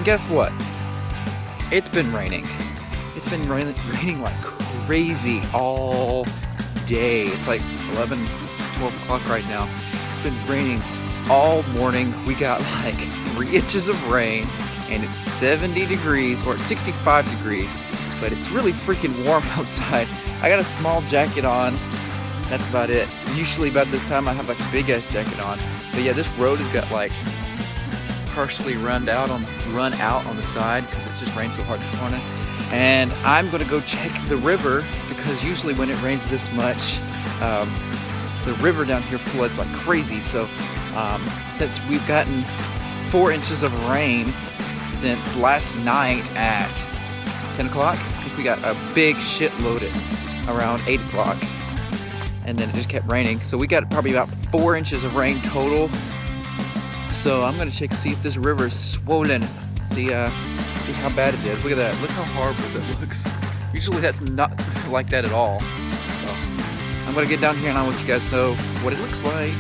And guess what? It's been raining. It's been raining like crazy all day. It's like 11, 12 o'clock right now. It's been raining all morning. We got like 3 inches of rain, and it's 70 degrees, or it's 65 degrees, but it's really freaking warm outside. I got a small jacket on. That's about it. Usually about this time I have like a big ass jacket on. But yeah, this road has got like partially run out on the side because it just rained so hard this morning. And I'm gonna go check the river, because usually when it rains this much, the river down here floods like crazy. So since we've gotten 4 inches of rain since last night at 10 o'clock, I think we got a big shitload at around 8 o'clock. And then it just kept raining. So we got probably about 4 inches of rain total. So I'm gonna check to see if this river is swollen. See how bad it is. Look at that. Look how horrible that looks. Usually that's not like that at all. So I'm gonna get down here and I'll let you guys know what it looks like.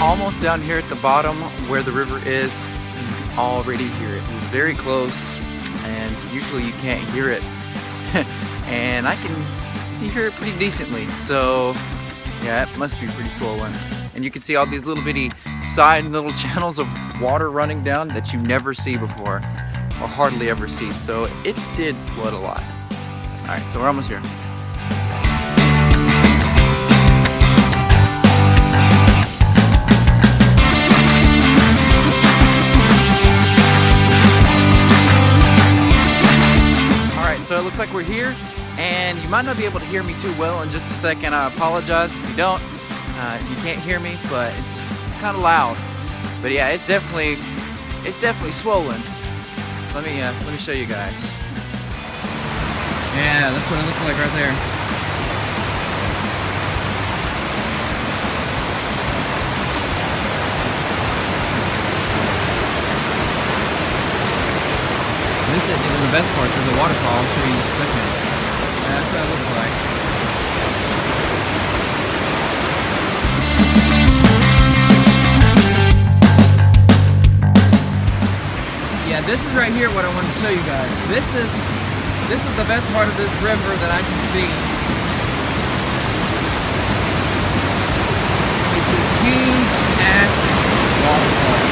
Almost down here at the bottom where the river is, and you can already hear it. We're very close, and usually you can't hear it. And I can hear it pretty decently. So yeah, it must be pretty swollen. And you can see all these little bitty side little channels of water running down that you never see before, or hardly ever see. So it did flood a lot. All right, so we're almost here. So it looks like we're here, and you might not be able to hear me too well in just a second. I apologize if you don't. You can't hear me, but it's kind of loud. But yeah, it's definitely swollen. Let me show you guys. Yeah, that's what it looks like right there. This isn't even the best part. There's a waterfall. I'll show you in just a second. That's what it looks like. Yeah, this is right here what I wanted to show you guys. This is the best part of this river that I can see. It's this huge ass waterfall.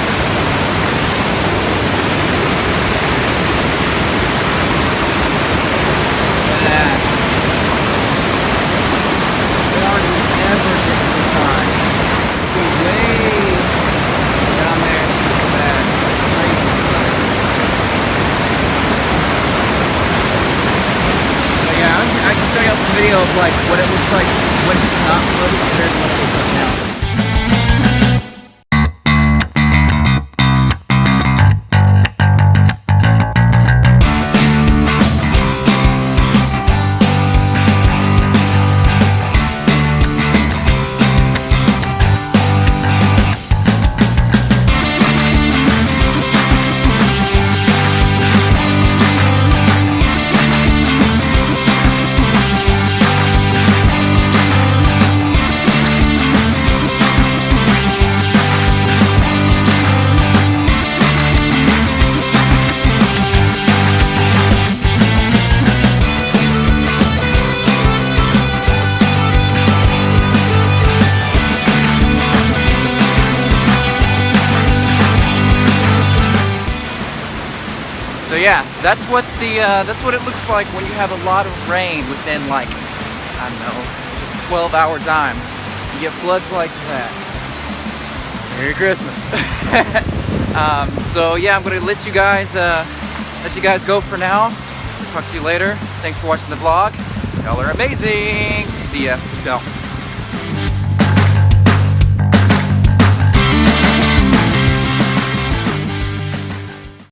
Video of like what it looks like when it's not flooded compared to what it looks like now. So yeah, that's what it looks like when you have a lot of rain within like, I don't know, 12-hour time. You get floods like that. Merry Christmas. So yeah, I'm gonna let you guys go for now. Talk to you later. Thanks for watching the vlog. Y'all are amazing. See ya. Peace out.